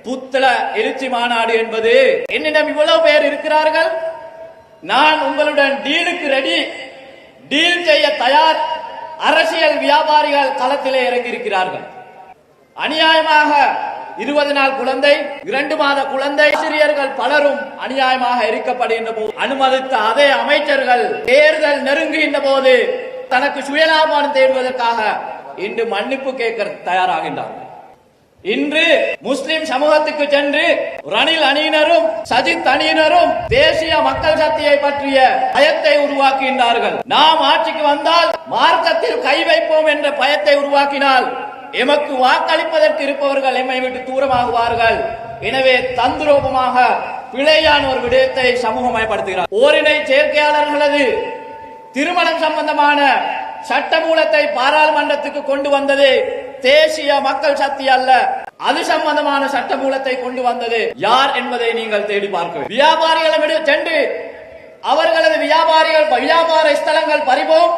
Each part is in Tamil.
புத்தள எழுச்சி மாநாடு என்பது என்னிடம் இவ்வளவு பேர் இருக்கிறார்கள், நான் உங்களுடன் டீலுக்கு ரெடி, டீல் செய்ய தயார். அரசியல் வியாபாரிகள் களத்திலே இறங்கி இருக்கிறார்கள். அநியாயமாக 20 நாள் குழந்தை, 2 மாத குழந்தை, ஆசிரியர்கள் பலரும் அநியாயமாக எரிக்கப்படுகின்ற போது அனுமதித்த அதே அமைச்சர்கள் தேர்தல் நெருங்குகின்ற போது தனக்கு சுயலாபம் தேடுவதற்காக இன்று மன்னிப்பு கேட்க தயாராகின்றார்கள். இன்று முஸ்லிம் சமூகத்துக்கு சென்று ரணில் அணியினரும் சஜித் அணியினரும் தேசிய மக்கள் சக்தியை பற்றிய பயத்தை உருவாக்குகின்றார்கள். நாம் ஆட்சிக்கு வந்தால் மார்க்கத்தில் கை வைப்போம் என்ற பயத்தை உருவாக்கினால் எமக்கு வாக்களிப்பதற்கு இருப்பவர்கள் எம்மை விட்டு தூரமாகுவார்கள். எனவே தந்திரோபமாக பிழையான ஒரு விடயத்தை சமூகமயப்படுத்துகிறார். ஓரினை சேர்க்கையாளர்களது திருமணம் சம்பந்தமான சட்டமூலத்தை பாராளுமன்றத்துக்கு கொண்டு வந்தது தேசிய மக்கள் சக்தி அல்ல, அது சம்பந்தமான சட்டமூலத்தை கொண்டு வந்தது யார் என்பதை நீங்கள் தேடி பார்க்க. வியாபாரிகளிடம் சென்று அவர்களது வியாபார ஸ்தலங்கள் பறிபோம்,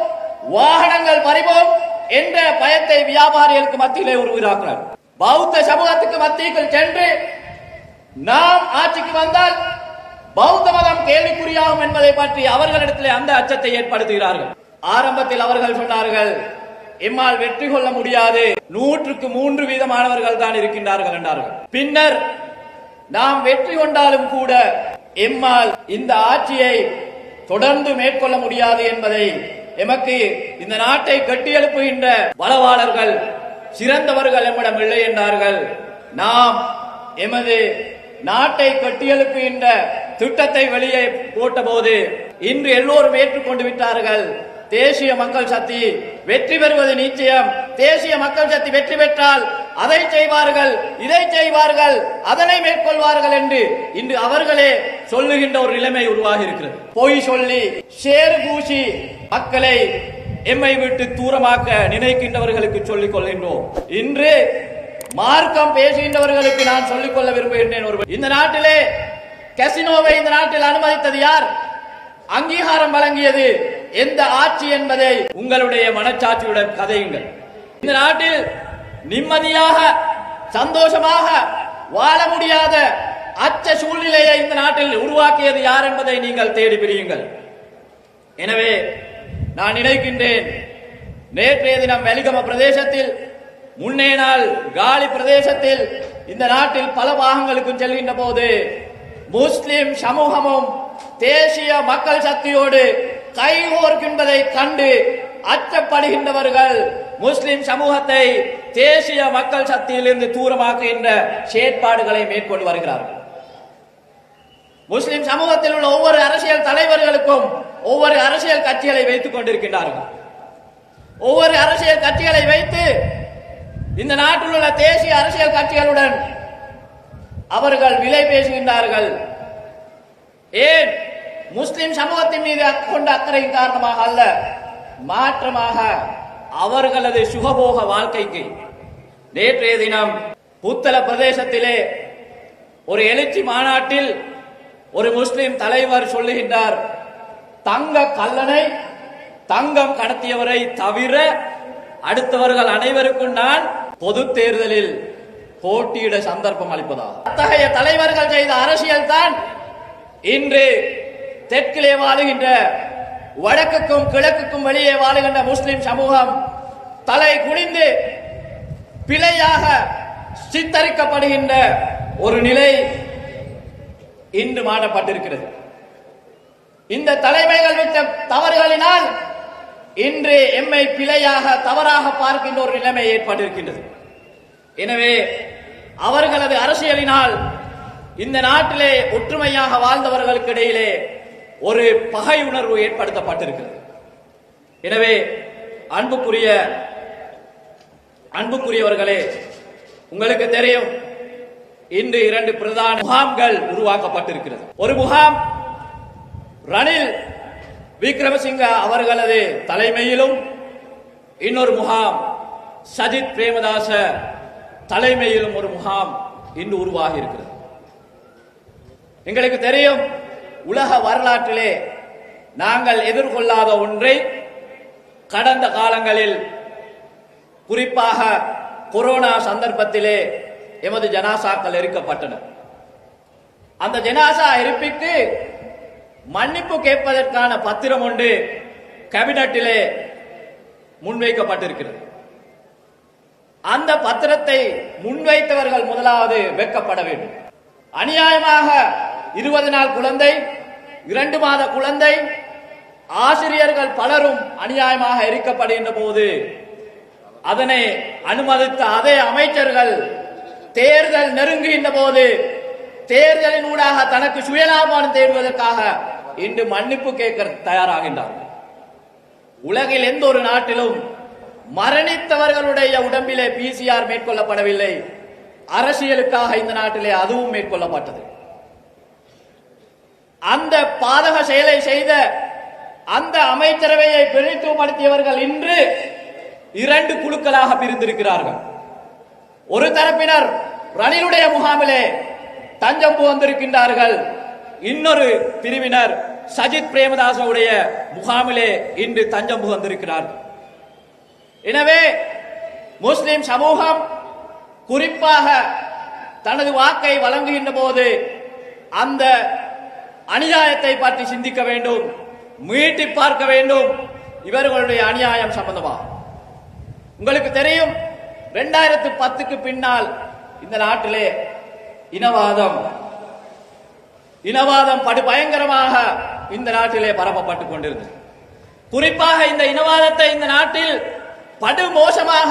வாகனங்கள் பறிபோம் என்ற பயத்தை வியாபாரிகளுக்கு மத்தியிலே உருவாக்குகிறார். பௌத்த சமூகத்துக்கு மத்தியில் சென்று நாம் ஆட்சிக்கு வந்தால் பௌத்த மதம் கேள்விக்குறியாகும் என்பதை பற்றி அவர்களிடத்திலே அந்த அச்சத்தை ஏற்படுத்துகிறார்கள். ஆரம்பத்தில் அவர்கள் சொன்னார்கள், எம்மால் வெற்றி கொள்ள முடியாது, 100க்கு 3 வீதமானவர்கள் தான் இருக்கின்றார்கள் என்றார்கள். பின்னர் நாம் வெற்றி கொண்டாலும் கூட எம்மால் இந்த ஆட்சியை தொடர்ந்து மேற்கொள்ள முடியாது என்பதை எமக்கு இந்த நாட்டை கட்டியெழுப்புகின்ற பலவாளர்கள் சிறந்தவர்கள் எம்மிடம் இல்லை என்றார்கள். நாம் எமது நாட்டை கட்டியெழுப்புகின்ற திட்டத்தை வெளியே போட்ட போது இன்று எல்லோரும் ஏற்றுக்கொண்டு விட்டார்கள். தேசிய மக்கள் சக்தி வெற்றி பெறுவது நிச்சயம். தேசிய மக்கள் சக்தி வெற்றி பெற்றால் அதை செய்வார்கள், இதை செய்வார்கள், அதனை மேற்கொள்வார்கள் என்று இன்று அவர்களே சொல்லுகின்ற ஒரு நிலைமை உருவாகி இருக்கிறது. பொய் சொல்லி சேறு பூசி மக்களை எம்மை விட்டு தூரமாக்க நினைக்கின்றவர்களுக்கு சொல்லிக் கொள்கின்றோம். இன்று மார்க்கம் பேசுகின்றவர்களுக்கு நான் சொல்லிக் கொள்ள விரும்புகின்றேன். இந்த நாட்டிலே கசினோவை இந்த நாட்டில் அனுமதித்தது யார்? அங்கீகாரம் வழங்கியது எந்த ஆட்சி என்பதை உங்களுடைய மனச்சாட்சியுடன் கதையுங்கள். இந்த நாட்டில் நிம்மதியாக சந்தோஷமாக வாழ முடியாத அச்ச சூழ்நிலையை இந்த நாட்டில் உருவாக்கியது யார் என்பதை நீங்கள் தேடி பிடியுங்கள். எனவே நான் நினைக்கின்றேன், நேற்றைய தினம் வெலிகம பிரதேசத்தில், முன்னே நாள் காலி பிரதேசத்தில் இந்த நாட்டில் பல பாகங்களுக்கும் செல்கின்ற போது முஸ்லிம் சமூகமும் தேசிய மக்கள் சக்தியோடு கைகோர்க்கின்றதை கண்டு அச்சப்படுகின்றவர்கள் முஸ்லிம் சமூகத்தை தேசிய மக்கள் சக்தியிலிருந்து தூரமாக்குகின்ற செயற்பாடுகளை மேற்கொண்டு வருகிறார்கள். முஸ்லிம் சமூகத்தில் உள்ள ஒவ்வொரு அரசியல் தலைவர்களுக்கும் ஒவ்வொரு அரசியல் கட்சிகளை வைத்துக் கொண்டிருக்கின்றார்கள். ஒவ்வொரு அரசியல் கட்சிகளை வைத்து இந்த நாட்டில் உள்ள தேசிய அரசியல் கட்சிகளுடன் அவர்கள் விலை பேசுகின்றார்கள். ஏன்? முஸ்லிம் சமூகத்தின் மீது கொண்ட அக்கறையின் காரணமாக அல்ல, மாற்றமாக அவர்களது சுகபோக வாழ்க்கைக்கு. நேற்றைய தினம் புத்தள பிரதேசத்திலே ஒரு எழுச்சி மாநாட்டில் ஒரு முஸ்லிம் தலைவர் சொல்லுகின்றார், தங்க கல்லனை தங்கம் கடத்தியவரை தவிர அடுத்தவர்கள் அனைவருக்கும் நான் பொது தேர்தலில் போட்டியிட சந்தர்ப்பம் அளிப்பதாக. அத்தகைய தலைவர்கள் செய்த அரசியல் தான் இன்று தெற்கிலே வாழுகின்ற வடக்குக்கும் கிழக்குக்கும் வெளியே வாழுகின்ற முஸ்லிம் சமூகம் தலை குனிந்து பிழையாக சித்தரிக்கப்படுகின்ற ஒரு நிலை இன்று மாறப்பட்டிருக்கிறது. இந்த தலைமைகள் விட்ட தவறுகளினால் இன்று எம்மை பிழையாக தவறாக பார்க்கின்ற ஒரு நிலைமை ஏற்பட்டிருக்கின்றது. எனவே அவர்களது அரசியலினால் இந்த நாட்டிலே ஒற்றுமையாக வாழ்ந்தவர்களுக்கு இடையிலே ஒரு பகை உணர்வு ஏற்படுத்தப்பட்டிருக்கிறது. எனவே அன்புக்குரியவர்களே, உங்களுக்கு தெரியும், இன்று 2 பிரதான முகாம்கள் உருவாக்கப்பட்டிருக்கிறது. ஒரு முகாம் ரணில் விக்ரமசிங்க அவர்களது தலைமையிலும், இன்னொரு முகாம் சஜித் பிரேமதாச தலைமையிலும் ஒரு முகாம் இன்று உருவாகி இருக்கிறது. எங்களுக்கு தெரியும், உலக வரலாற்றிலே நாங்கள் எதிர்கொள்ளாத ஒன்றை கடந்த காலங்களில், குறிப்பாக கொரோனா சந்தர்ப்பத்திலே எமது ஜனாசாக்கள் எரிக்கப்பட்டன. அந்த ஜனாசா எரிப்பிற்கு மன்னிப்பு கேட்பதற்கான பத்திரம் ஒன்று கேபினட்டிலே முன்வைக்கப்பட்டிருக்கிறது. அந்த பத்திரத்தை முன்வைத்தவர்கள் முதலாவது வெட்கப்பட வேண்டும். அநியாயமாக 20 நாள் குழந்தை, 2 மாத குழந்தை, ஆசிரியர்கள் பலரும் அநியாயமாக எரிக்கப்படுகின்ற போது அதனை அனுமதித்த அதே அமைச்சர்கள் தேர்தல் நெருங்குகின்ற போது தேர்தலின் ஊடாக தனக்கு சுயலாபம் தேடுவதற்காக இன்று மன்னிப்பு கேட்க தயாராகின்றார்கள். உலகில் எந்த ஒரு நாட்டிலும் மரணித்தவர்களுடைய உடம்பிலே PCR மேற்கொள்ளப்படவில்லை. அரசியலுக்காக இந்த நாட்டிலே அதுவும் மேற்கொள்ளப்பட்டது. அந்த பாதக செயலை செய்த அந்த அமைச்சரவையை பிரதித்துவப்படுத்தியவர்கள் இன்று 2 குழுக்களாக பிரிந்திருக்கிறார்கள். ஒரு தரப்பினர் ரணிலுடைய முகாமிலே தஞ்சம் புகுந்திருக்கின்றார்கள். இன்னொரு பிரிவினர் சஜித் பிரேமதாசவுடைய முகாமிலே இன்று தஞ்சம் புகுந்திருக்கிறார்கள். எனவே முஸ்லிம் சமூகம் குறிப்பாக தனது வாக்கை வழங்குகின்ற போது அந்த அநியாயத்தை பற்றி சிந்திக்க வேண்டும், மீட்டி பார்க்க வேண்டும். இவர்களுடைய அநியாயம் சம்பந்தமாக உங்களுக்கு தெரியும், 2010க்கு பின்னால் இந்த நாட்டிலே இனவாதம் படுபயங்கரமாக இந்த நாட்டிலே பரப்பப்பட்டுக் கொண்டிருந்தது. குறிப்பாக இந்த இனவாதத்தை இந்த நாட்டில் படுமோசமாக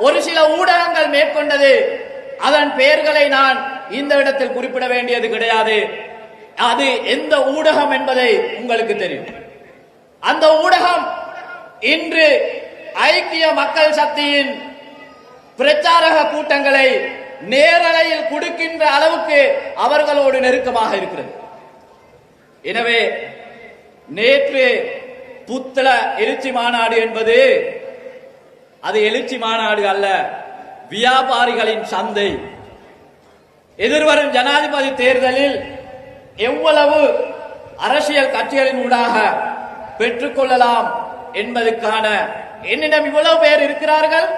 ஒரு சில ஊடகங்கள் மேற்கொண்டது. அதன் பெயர்களை நான் இந்த இடத்தில் குறிப்பிட வேண்டியது கிடையாது. அது எந்த ஊடகம் என்பதை உங்களுக்கு தெரியும். அந்த ஊடகம் இன்று ஐக்கிய மக்கள் சக்தியின் பிரச்சாரக கூட்டங்களை நேரலையில் கொடுக்கின்ற அளவுக்கு அவர்களோடு நெருக்கமாக இருக்கிறது. எனவே நேற்று புத்தள எழுச்சி மாநாடு என்பது அது எழுச்சி மாநாடு அல்ல, வியாபாரிகளின் சந்தை. எதிர்வரும் ஜனாதிபதி தேர்தலில் எவ்வளவு அரசியல் கட்சிகளின் ஊடாக பெற்றுக்கொள்ளலாம் என்பதற்கான என்னிடம் இவ்வளவு பேர் இருக்கிறார்கள்.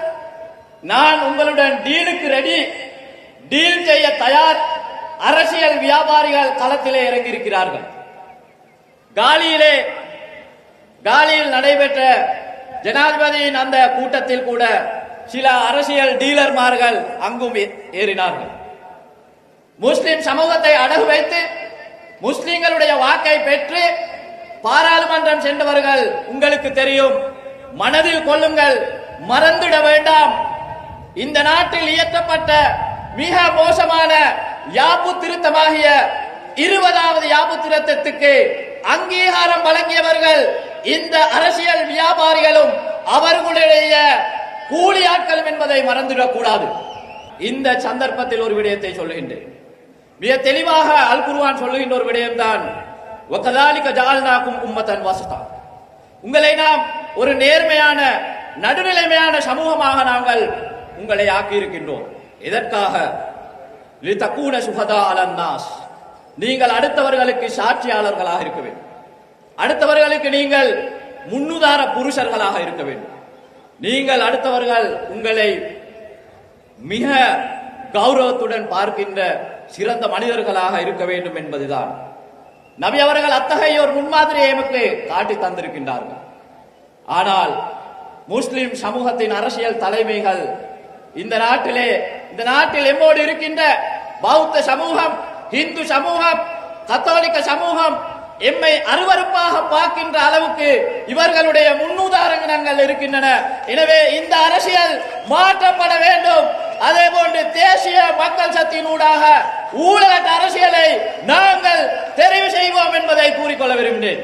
நான் உங்களுடன் டீலுக்கு ரெடி, டீல் செய்ய தயார். அரசியல் வியாபாரிகள் களத்திலே இறங்கி இருக்கிறார்கள். காலியில் நடைபெற்ற ஜனாதிபதியின் அந்த கூட்டத்தில் கூட சில அரசியல் டீலர்மார்கள் அங்கும் ஏறினார்கள். முஸ்லிம் சமூகத்தை அடகு வைத்து முஸ்லிம்களுடைய வாக்கை பெற்று பாராளுமன்றம் சென்றவர்கள் உங்களுக்கு தெரியும். மனதில் கொள்ளுங்கள், மறந்துட வேண்டாம். இந்த நாட்டில் இயற்றப்பட்ட மிக மோசமான யாப்பு திருத்தமாகிய 20வது யாப்பு திருத்தத்துக்கு அங்கீகாரம் வழங்கியவர்கள் இந்த அரசியல் வியாபாரிகளும் அவர்களுடைய கூலி ஆட்களும் என்பதை மறந்துவிடக் கூடாது. இந்த சந்தர்ப்பத்தில் ஒரு விடயத்தை சொல்லுகின்றேன். மிக தெளிவாக அல் குர்ஆன் சொல்லுகின்ற ஒரு விடயம்தான், வகதாலிக ஜஅல்நாகும் உம்மத்தன் வஸதா. உங்களை நாம் ஒரு நேர்மையான நடுநிலைமையான சமூகமாக நாங்கள் உங்களை ஆக்கியிருக்கின்றோம். இதற்காக லிதகூன சுஹதா அலன் நாஸ், நீங்கள் அடுத்தவர்களுக்கு சாட்சியாளர்களாக இருக்க வேண்டும். அடுத்தவர்களுக்கு நீங்கள் முன்னுதார புருஷர்களாக இருக்க வேண்டும். நீங்கள் அடுத்தவர்கள் உங்களை மிக கௌரவத்துடன் பார்க்கின்ற சிறந்த மனிதர்களாக இருக்க வேண்டும் என்பதுதான். நபி அவர்கள் அத்தகைய ஒரு முன்மாதிரியை எமக்கு காட்டி தந்திருக்கின்றார்கள். ஆனால் முஸ்லிம் சமூகத்தின் அரசியல் தலைமைகள் இந்த நாட்டில் எம்மோடு இருக்கின்ற பௌத்த சமூகம், இந்து சமூகம், கத்தோலிக்க சமூகம் எம்மை அருவருப்பாக பார்க்கின்ற அளவுக்கு இவர்களுடைய முன்னுதாரணங்கள் இருக்கின்றன. எனவே இந்த அரசியல் மாற்றப்பட வேண்டும். அதே போன்று தேசிய மக்கள் சக்தியினூடாக ஊழலற்ற அரசியலை நாங்கள் தெரிவு செய்வோம் என்பதை கூறிக்கொள்ள விரும்புகிறேன்.